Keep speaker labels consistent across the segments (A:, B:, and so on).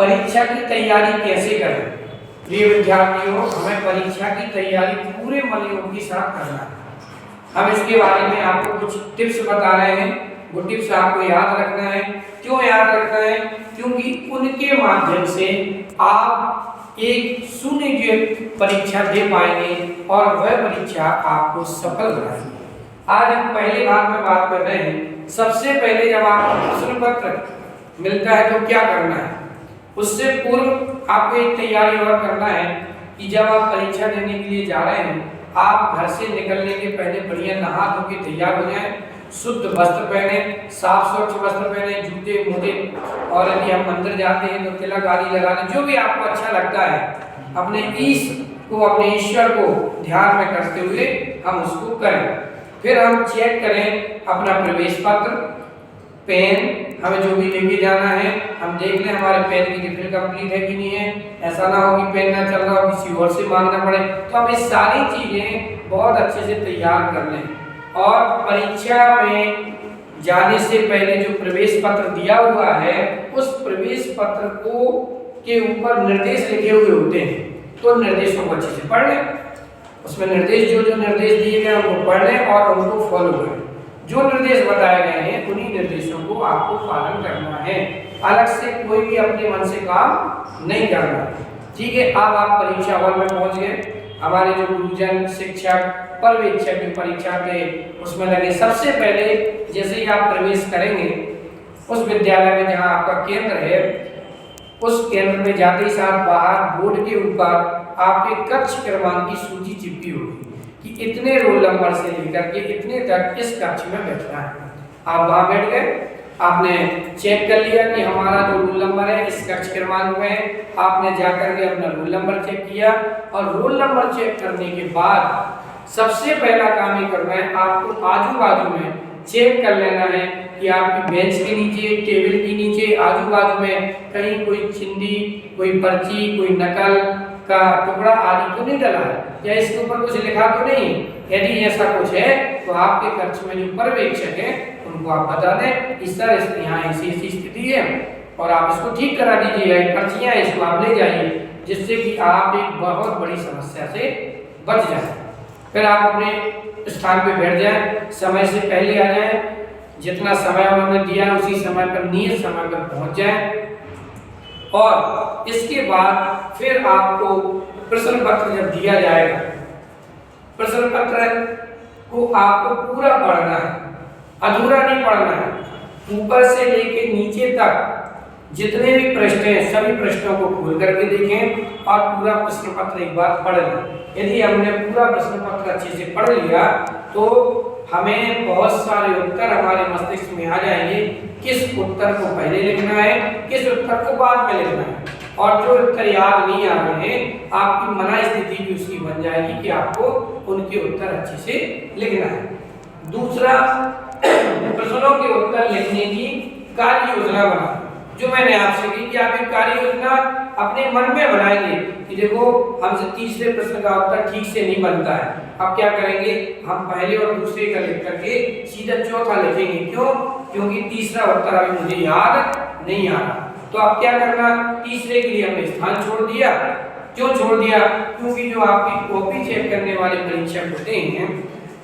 A: परीक्षा की तैयारी कैसे करें। प्रिय विद्यार्थियों, हमें परीक्षा की तैयारी पूरे मनोयोग के साथ करना है। हम इसके बारे में आपको कुछ टिप्स बता रहे हैं। वो टिप्स आपको याद रखना है। क्यों याद रखना है? क्योंकि उनके माध्यम से आप एक सुनिश्चित परीक्षा दे पाएंगे और वह परीक्षा आपको सफल बनाएगी। आज हम पहले भाग में बात कर रहे हैं। सबसे पहले जब आपको प्रश्न पत्र मिलता है तो क्या करना है, उससे पूर्व आपको एक तैयारी और करना है कि जब आप परीक्षा देने के लिए जा रहे हैं, आप घर से निकलने के पहले बढ़िया नहा धो के तैयार हो जाएं, शुद्ध वस्त्र पहने, साफ स्वच्छ वस्त्र पहने, जूते मोजे, और यदि हम मंदिर जाते हैं तो तिलक आदि लगाने, जो भी आपको अच्छा लगता है, अपने अपने ईश्वर को ध्यान में करते हुए हम उसको करें। फिर हम चेक करें अपना प्रवेश पत्र, पेन, हमें जो भी लेके जाना है हम देख लें हमारे पेन की रिफिल कंप्लीट है कि नहीं है। ऐसा ना हो कि पेन ना चल रहा हो, किसी और से मांगना पड़े। तो हम ये सारी चीजें बहुत अच्छे से तैयार कर लें। और परीक्षा में जाने से पहले जो प्रवेश पत्र दिया हुआ है, उस प्रवेश पत्र को के ऊपर निर्देश लिखे हुए होते हैं, तो निर्देशों को अच्छे से पढ़ लें। उसमें निर्देश जो निर्देश दिए गए उनको पढ़ लें और उनको फॉलो करें। जो निर्देश बताए गए हैं उन्हीं निर्देशों को आपको पालन करना है। अलग से कोई भी अपने मन से काम नहीं करना। ठीक है, अब आप परीक्षा हॉल में पहुंच गए। हमारे जो गुरुजन, शिक्षक, पर्यवेक्षक जो परीक्षा के उसमें लगे। सबसे पहले जैसे ही आप प्रवेश करेंगे उस विद्यालय में जहाँ आपका केंद्र है, उस केंद्र में जाते ही साथ बाहर बोर्ड के ऊपर आपके कक्ष क्रमांक की सूची चिपकी होगी कि इतने रोल नंबर से लेकर के इतने तक इस कक्ष में बैठना है। आप वहां बैठ गए, आपने चेक कर लिया कि हमारा जो रोल नंबर है इस कक्ष क्रमांक में है। आपने जाकर के अपना रोल नंबर चेक किया और रोल नंबर चेक करने के बाद सबसे पहला काम ये करना है, आपको आजू बाजू में चेक कर लेना है कि आपकी बेंच के नीचे, टेबल के नीचे, आजू बाजू में कहीं कोई चिंदी, कोई पर्ची, कोई नकल का टुकड़ा आदि तो नहीं डला है, या इसके ऊपर कुछ लिखा तो नहीं। यदि ऐसा कुछ है तो आपके कक्ष में जो पर्यवेक्षक है उनको आप बता दें इस तरह यहाँ ऐसी स्थिति है और आप इसको ठीक करा दीजिए। पर्चियाँ इसको आप ले जाइए, जिससे कि आप एक बहुत बड़ी समस्या से बच जाए। फिर आप अपने स्थान पे बैठ जाएं, समय से पहले आ जाएं, जितना समय उन्होंने दिया उसी समय पर, नियत समय पर पहुंच जाएं। और इसके बाद फिर आपको प्रश्न पत्र जब दिया जाएगा, प्रश्न पत्र को आपको पूरा पढ़ना है, अधूरा नहीं पढ़ना है। ऊपर से लेके नीचे तक जितने भी प्रश्न हैं सभी प्रश्नों को खोल करके देखें और पूरा प्रश्न पत्र एक बार पढ़ लें। यदि हमने पूरा प्रश्न पत्र अच्छे से पढ़ लिया तो हमें बहुत सारे उत्तर हमारे मस्तिष्क में आ जाएंगे। किस उत्तर को पहले लिखना है, किस उत्तर को बाद में लिखना है, और जो उत्तर याद नहीं आ रहे हैं आपकी मना स्थिति भी उसकी बन जाएगी कि आपको उनके उत्तर अच्छे से लिखना है। दूसरा, प्रश्नों के उत्तर लिखने की कार्य योजना बनाना। जो मैंने आपसे की कि आप एक कार्य योजना अपने मन में बनाएंगे कि देखो हमसे तीसरे प्रश्न का उत्तर ठीक से नहीं बनता है, अब क्या करेंगे, हम पहले और दूसरे का लिख करके सीधा चौथा लिखेंगे। क्यों? क्योंकि तीसरा उत्तर अभी मुझे याद नहीं आ रहा। तो अब क्या करना, तीसरे के लिए हमने स्थान छोड़ दिया। क्यों छोड़ दिया? क्योंकि जो आपकी कॉपी चेक करने वाले परीक्षक होते हैं,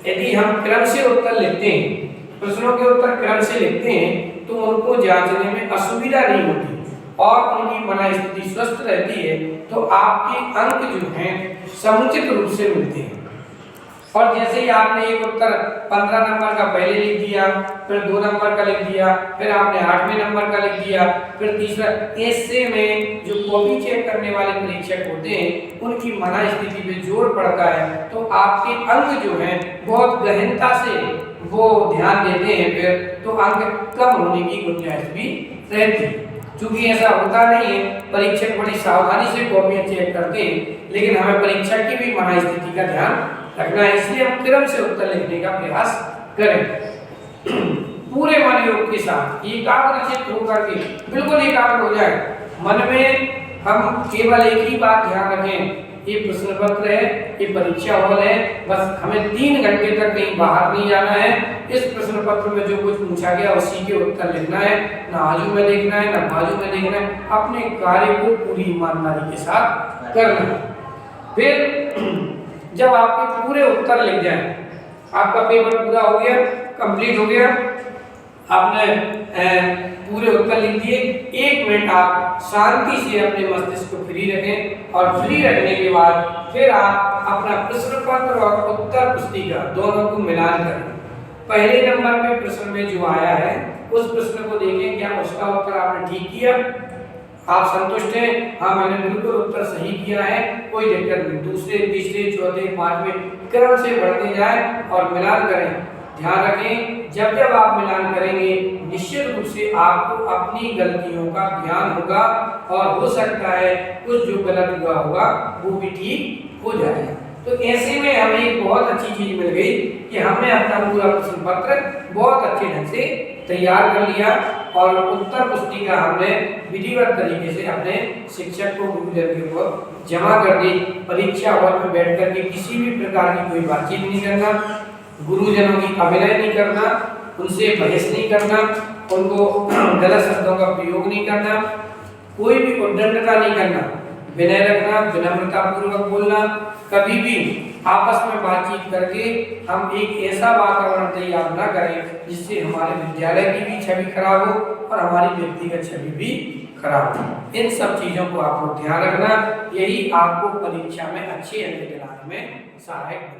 A: यदि हम क्रम से उत्तर लिखते हैं, प्रश्नों के उत्तर क्रम से लिखते हैं, तो उनको जांचने में असुविधा नहीं होती और उनकी मना स्थिति स्वस्थ रहती है। तो आपके अंक जो हैं समुचित रूप से मिलते हैं। और जैसे ही आपने एक उत्तर 15 नंबर का पहले लिख दिया, फिर 2 नंबर का लिख दिया, फिर आपने 8वें नंबर का लिख दिया, फिर तीसरा, ऐसे में जो कॉपी चेक करने वाले परीक्षक होते हैं उनकी मना स्थिति पे जोर पड़ता है। तो आपके अंक जो हैं बहुत गहनता से वो ध्यान देते हैं, फिर तो अंक कम होने की गुंजाइश भी रहती है। क्योंकि ऐसा होता नहीं है, परीक्षक बड़ी सावधानी से कॉपियां चेक करते हैं, लेकिन हमें परीक्षा की भी मना स्थिति का ध्यान रखना है। इसलिए हम क्रम से उत्तर लिखने का प्रयास करें पूरे मनोयोग के साथ, एकाग्रचित्त होकर के, बिल्कुल एकाग्र हो जाए। मन में हम केवल एक ही बात ध्यान रखें, ये प्रश्न पत्र है, ये परीक्षा हॉल है, बस हमें 3 घंटे तक कहीं बाहर नहीं जाना है। इस प्रश्न पत्र में जो कुछ पूछा गया उसी के उत्तर लिखना है, ना आजू में देखना है ना बाजू में देखना है, अपने कार्य को पूरी ईमानदारी के साथ करना है। फिर जब आपके पूरे उत्तर लिख जाए, आपका पेपर पूरा हो गया, कंप्लीट हो गया, आपने पूरे उत्तर लिख दिए, 1 मिनट आप शांति से अपने मस्तिष्क को फ्री रखें और फ्री रखने के बाद फिर आप अपना प्रश्न पत्र और उत्तर पुस्तिका दोनों को मिलान करें। पहले नंबर पे प्रश्न में जो आया है उस प्रश्न को देखें, क्या उसका उत्तर आपने ठीक किया, आप संतुष्ट हैं, हाँ मैंने बिल्कुल उत्तर सही किया है, कोई दिक्कत नहीं। दूसरे, तीसरे, चौथे, 5वें क्रम से बढ़ते जाए और मिलान करें। ध्यान रखें, जब जब आप मिलान करेंगे निश्चित रूप से आपको अपनी गलतियों का ज्ञान होगा और हो सकता है कुछ जो गलत हुआ होगा वो भी ठीक हो जाएगा। तो ऐसे में हमें एक बहुत अच्छी चीज मिल गई कि हमने अपना पूरा प्रश्न पत्र बहुत अच्छे ढंग से तैयार कर लिया और उत्तर पुस्तिका हमने विधिवत तरीके से अपने शिक्षक को, गुरुजन को जमा कर दी। परीक्षा हॉल में बैठ कर के किसी भी प्रकार की कोई बातचीत नहीं करना, गुरुजनों की अभिनय नहीं करना, उनसे बहस नहीं करना, उनको गलत शब्दों का प्रयोग नहीं करना, कोई भी उद्दंडता नहीं करना, विनय रखना, विनम्रता पूर्वक बोलना। कभी भी आपस में बातचीत करके हम एक ऐसा वातावरण तैयार ना करें जिससे हमारे विद्यालय की भी छवि खराब हो और हमारी व्यक्तिगत छवि भी खराब हो। इन सब चीजों को आपको ध्यान रखना, यही आपको परीक्षा में अच्छे अंक दिलाने में सहायक